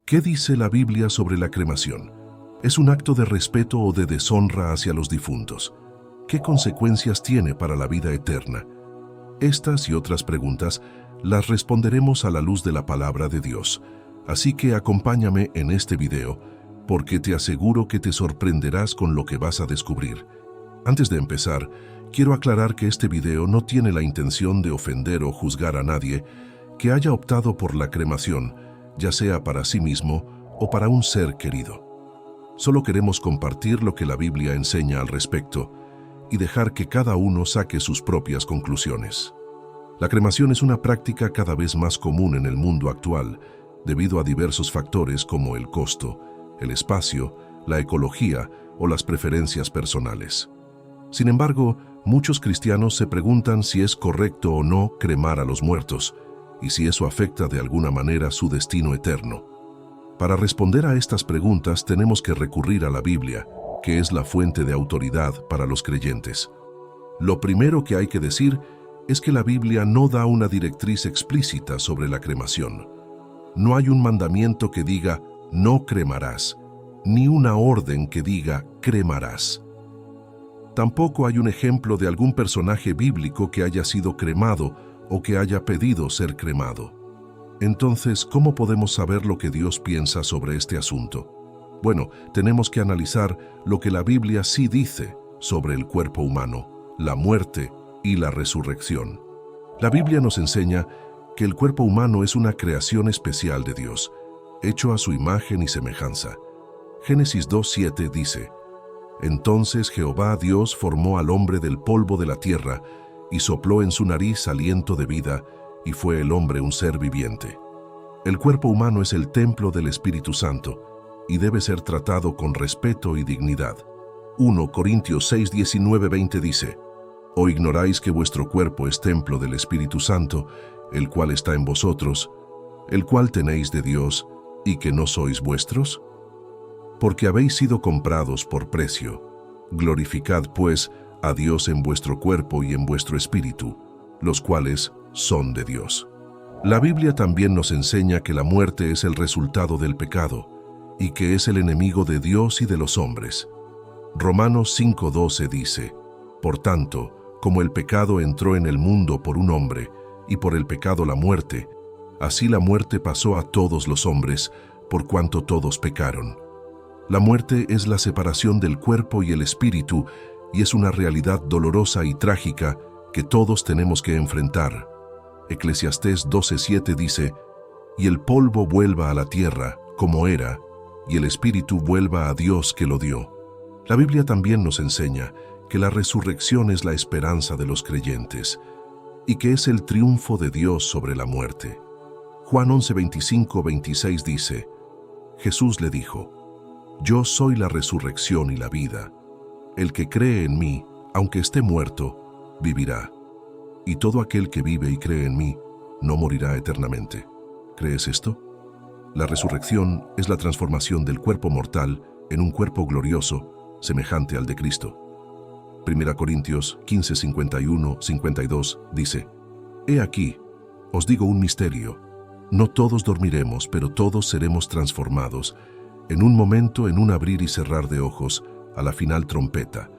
¿Qué dice la Biblia sobre la cremación? ¿Es un acto de respeto o de deshonra hacia los difuntos? ¿Qué consecuencias tiene para la vida eterna? Estas y otras preguntas las responderemos a la luz de la palabra de Dios. Así que acompáñame en este video, porque te aseguro que te sorprenderás con lo que vas a descubrir. Antes de empezar, quiero aclarar que este video no tiene la intención de ofender o juzgar a nadie que haya optado por la cremación, ya sea para sí mismo o para un ser querido. Solo queremos compartir lo que la Biblia enseña al respecto y dejar que cada uno saque sus propias conclusiones. La cremación es una práctica cada vez más común en el mundo actual, debido a diversos factores como el costo, el espacio, la ecología o las preferencias personales. Sin embargo, muchos cristianos se preguntan si es correcto o no cremar a los muertos y si eso afecta de alguna manera su destino eterno. Para responder a estas preguntas tenemos que recurrir a la Biblia, que es la fuente de autoridad para los creyentes. Lo primero que hay que decir es que la Biblia no da una directriz explícita sobre la cremación. No hay un mandamiento que diga no cremarás, ni una orden que diga cremarás. Tampoco hay un ejemplo de algún personaje bíblico que haya sido cremado o que haya pedido ser cremado. Entonces, ¿cómo podemos saber lo que Dios piensa sobre este asunto? Bueno, tenemos que analizar lo que la Biblia sí dice sobre el cuerpo humano, la muerte y la resurrección. La Biblia nos enseña que el cuerpo humano es una creación especial de Dios, hecho a su imagen y semejanza. Génesis 2:7 dice: Entonces Jehová Dios formó al hombre del polvo de la tierra y sopló en su nariz aliento de vida, y fue el hombre un ser viviente. El cuerpo humano es el templo del Espíritu Santo y debe ser tratado con respeto y dignidad. 1 Corintios 6, 19, 20 dice: ¿O ignoráis que vuestro cuerpo es templo del Espíritu Santo, el cual está en vosotros, el cual tenéis de Dios, y que no sois vuestros? Porque habéis sido comprados por precio. Glorificad, pues, a Dios en vuestro cuerpo y en vuestro espíritu, los cuales son de Dios. La Biblia también nos enseña que la muerte es el resultado del pecado y que es el enemigo de Dios y de los hombres. Romanos 5:12 dice: Por tanto, como el pecado entró en el mundo por un hombre, y por el pecado la muerte, así la muerte pasó a todos los hombres, por cuanto todos pecaron. La muerte es la separación del cuerpo y el espíritu, y es una realidad dolorosa y trágica que todos tenemos que enfrentar. Eclesiastés 12:7 dice: Y el polvo vuelva a la tierra, como era, y el espíritu vuelva a Dios que lo dio. La Biblia también nos enseña que la resurrección es la esperanza de los creyentes, y que es el triunfo de Dios sobre la muerte. Juan 11:25-26 dice: Jesús le dijo: Yo soy la resurrección y la vida. El que cree en mí, aunque esté muerto, vivirá. Y todo aquel que vive y cree en mí, no morirá eternamente. ¿Crees esto? La resurrección es la transformación del cuerpo mortal en un cuerpo glorioso, semejante al de Cristo. 1 Corintios 15:51-52 dice: He aquí, os digo un misterio. No todos dormiremos, pero todos seremos transformados, en un momento, en un abrir y cerrar de ojos, a la final trompeta,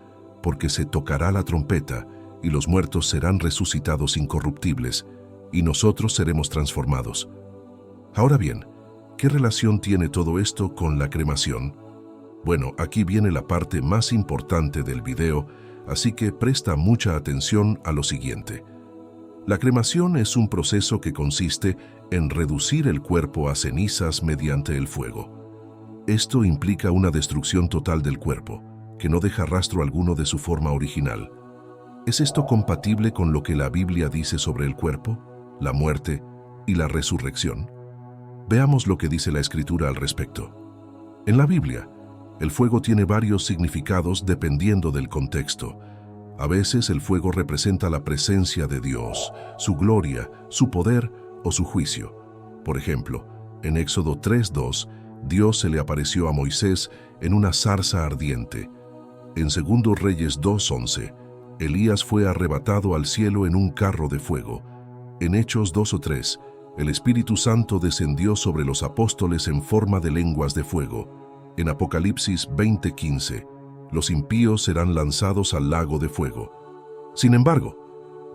porque se tocará la trompeta, y los muertos serán resucitados incorruptibles, y nosotros seremos transformados. Ahora bien, ¿qué relación tiene todo esto con la cremación? Bueno, aquí viene la parte más importante del video, así que presta mucha atención a lo siguiente. La cremación es un proceso que consiste en reducir el cuerpo a cenizas mediante el fuego. Esto implica una destrucción total del cuerpo, que no deja rastro alguno de su forma original. ¿Es esto compatible con lo que la Biblia dice sobre el cuerpo, la muerte y la resurrección? Veamos lo que dice la Escritura al respecto. En la Biblia, el fuego tiene varios significados dependiendo del contexto. A veces el fuego representa la presencia de Dios, su gloria, su poder o su juicio. Por ejemplo, en Éxodo 3:2, Dios se le apareció a Moisés en una zarza ardiente. En 2 Reyes 2:11, Elías fue arrebatado al cielo en un carro de fuego. En Hechos 2 o 3, El Espíritu Santo descendió sobre los apóstoles en forma de lenguas de fuego. En Apocalipsis 20:15, los impíos serán lanzados al lago de fuego. Sin embargo,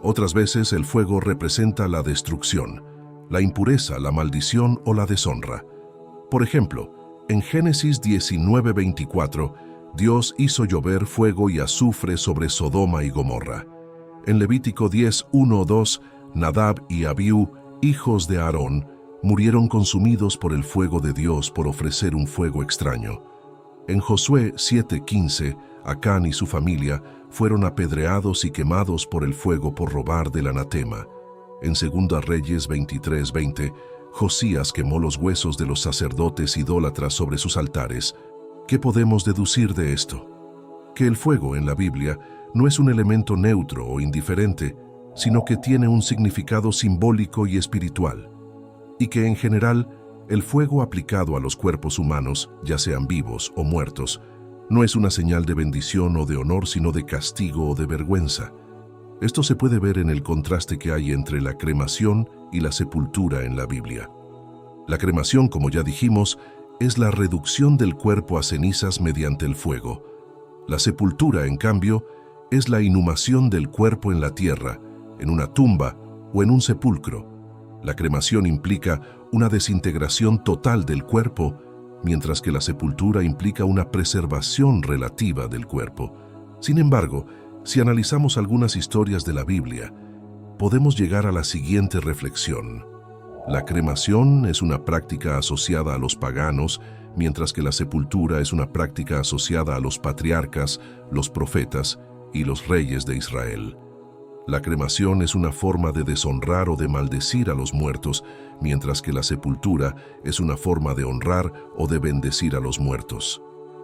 otras veces el fuego representa la destrucción, la impureza, la maldición o la deshonra. Por ejemplo, en Génesis 19:24, Dios hizo llover fuego y azufre sobre Sodoma y Gomorra. En Levítico 10:1-2, Nadab y Abiú, hijos de Aarón, murieron consumidos por el fuego de Dios por ofrecer un fuego extraño. En Josué 7:15, Acán y su familia fueron apedreados y quemados por el fuego por robar del anatema. En 2 Reyes 23:20, Josías quemó los huesos de los sacerdotes idólatras sobre sus altares. ¿Qué podemos deducir de esto? Que el fuego en la Biblia no es un elemento neutro o indiferente, sino que tiene un significado simbólico y espiritual, y que en general el fuego aplicado a los cuerpos humanos, ya sean vivos o muertos, no es una señal de bendición o de honor, sino de castigo o de vergüenza. Esto se puede ver en el contraste que hay entre la cremación y la sepultura en la Biblia. La cremación, como ya dijimos, es la reducción del cuerpo a cenizas mediante el fuego. La sepultura, en cambio, es la inhumación del cuerpo en la tierra, en una tumba o en un sepulcro. La cremación implica una desintegración total del cuerpo, mientras que la sepultura implica una preservación relativa del cuerpo. Sin embargo, si analizamos algunas historias de la Biblia, podemos llegar a la siguiente reflexión. La cremación es una práctica asociada a los paganos, mientras que la sepultura es una práctica asociada a los patriarcas, los profetas y los reyes de Israel. La cremación es una forma de deshonrar o de maldecir a los muertos, mientras que la sepultura es una forma de honrar o de bendecir a los muertos.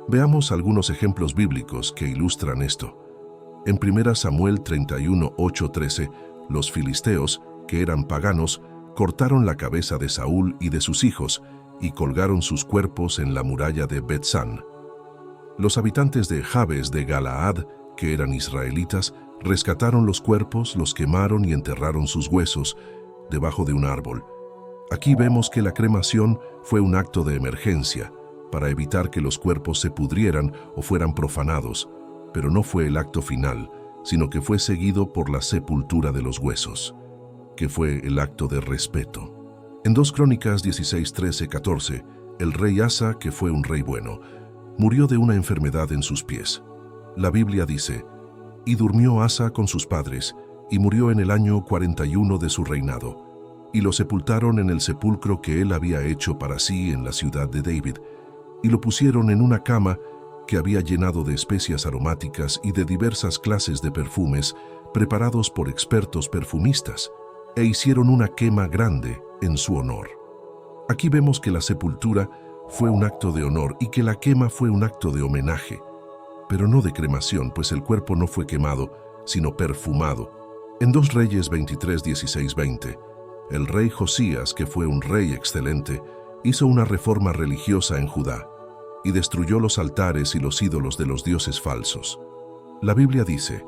Veamos algunos ejemplos bíblicos que ilustran esto. En 1 Samuel 31:8-13, los filisteos, que eran paganos, cortaron la cabeza de Saúl y de sus hijos y colgaron sus cuerpos en la muralla de Bet-San. Los habitantes de Jabes de Galaad, que eran israelitas, rescataron los cuerpos, los quemaron y enterraron sus huesos debajo de un árbol. Aquí vemos que la cremación fue un acto de emergencia para evitar que los cuerpos se pudrieran o fueran profanados, pero no fue el acto final, sino que fue seguido por la sepultura de los huesos, que fue el acto de respeto. En 2 Crónicas 16:13-14, el rey Asa, que fue un rey bueno, murió de una enfermedad en sus pies. La Biblia dice: «Y durmió Asa con sus padres, y murió en el año 41 de su reinado, y lo sepultaron en el sepulcro que él había hecho para sí en la ciudad de David, y lo pusieron en una cama que había llenado de especias aromáticas y de diversas clases de perfumes preparados por expertos perfumistas, e hicieron una quema grande en su honor». Aquí vemos que la sepultura fue un acto de honor y que la quema fue un acto de homenaje, pero no de cremación, pues el cuerpo no fue quemado, sino perfumado. En 2 Reyes 23:16-20, el rey Josías, que fue un rey excelente, hizo una reforma religiosa en Judá y destruyó los altares y los ídolos de los dioses falsos. La Biblia dice: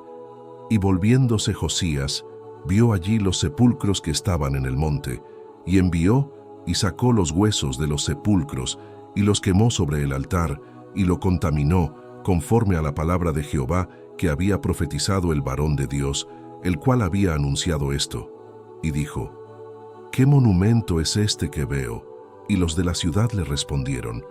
«Y volviéndose Josías, vio allí los sepulcros que estaban en el monte, y envió y sacó los huesos de los sepulcros, y los quemó sobre el altar, y lo contaminó, conforme a la palabra de Jehová que había profetizado el varón de Dios, el cual había anunciado esto. Y dijo: ¿Qué monumento es este que veo? Y los de la ciudad le respondieron: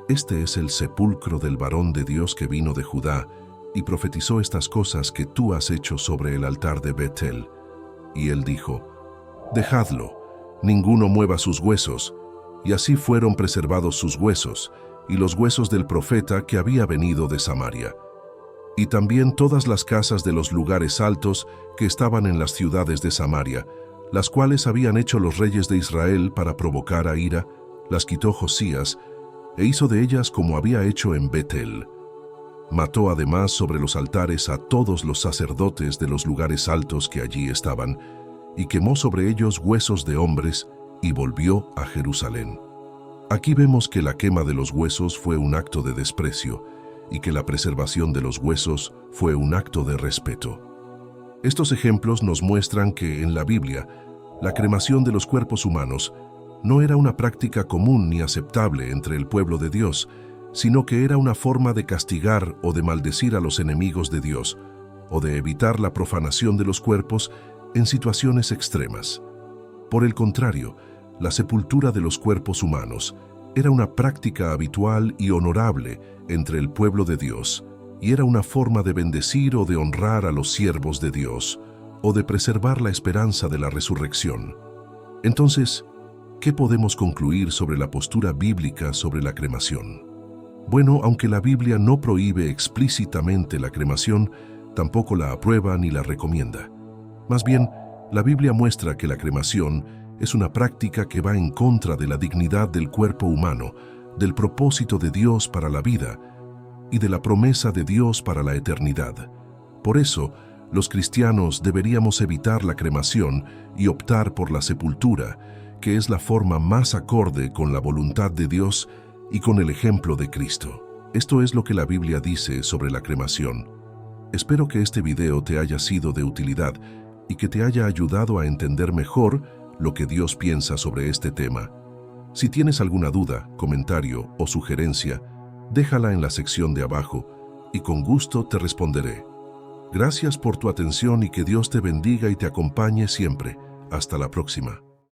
Este es el sepulcro del varón de Dios que vino de Judá, y profetizó estas cosas que tú has hecho sobre el altar de Betel. Y él dijo: Dejadlo, ninguno mueva sus huesos. Y así fueron preservados sus huesos, y los huesos del profeta que había venido de Samaria. Y también todas las casas de los lugares altos que estaban en las ciudades de Samaria, las cuales habían hecho los reyes de Israel para provocar a ira, las quitó Josías, e hizo de ellas como había hecho en Betel. Mató además sobre los altares a todos los sacerdotes de los lugares altos que allí estaban, y quemó sobre ellos huesos de hombres, y volvió a Jerusalén. Aquí vemos que la quema de los huesos fue un acto de desprecio, y que la preservación de los huesos fue un acto de respeto. Estos ejemplos nos muestran que en la Biblia La cremación de los cuerpos humanos no era una práctica común ni aceptable entre el pueblo de Dios, sino que era una forma de castigar o de maldecir a los enemigos de Dios, o de evitar la profanación de los cuerpos en situaciones extremas. Por el contrario, la sepultura de los cuerpos humanos era una práctica habitual y honorable entre el pueblo de Dios, y era una forma de bendecir o de honrar a los siervos de Dios, o de preservar la esperanza de la resurrección. Entonces, ¿qué podemos concluir sobre la postura bíblica sobre la cremación? Bueno, aunque la Biblia no prohíbe explícitamente la cremación, tampoco la aprueba ni la recomienda. Más bien, la Biblia muestra que la cremación es una práctica que va en contra de la dignidad del cuerpo humano, del propósito de Dios para la vida y de la promesa de Dios para la eternidad. Por eso, los cristianos deberíamos evitar la cremación y optar por la sepultura, que es la forma más acorde con la voluntad de Dios y con el ejemplo de Cristo. Esto es lo que la Biblia dice sobre la cremación. Espero que este video te haya sido de utilidad y que te haya ayudado a entender mejor lo que Dios piensa sobre este tema. Si tienes alguna duda, comentario o sugerencia, déjala en la sección de abajo y con gusto te responderé. Gracias por tu atención y que Dios te bendiga y te acompañe siempre. Hasta la próxima.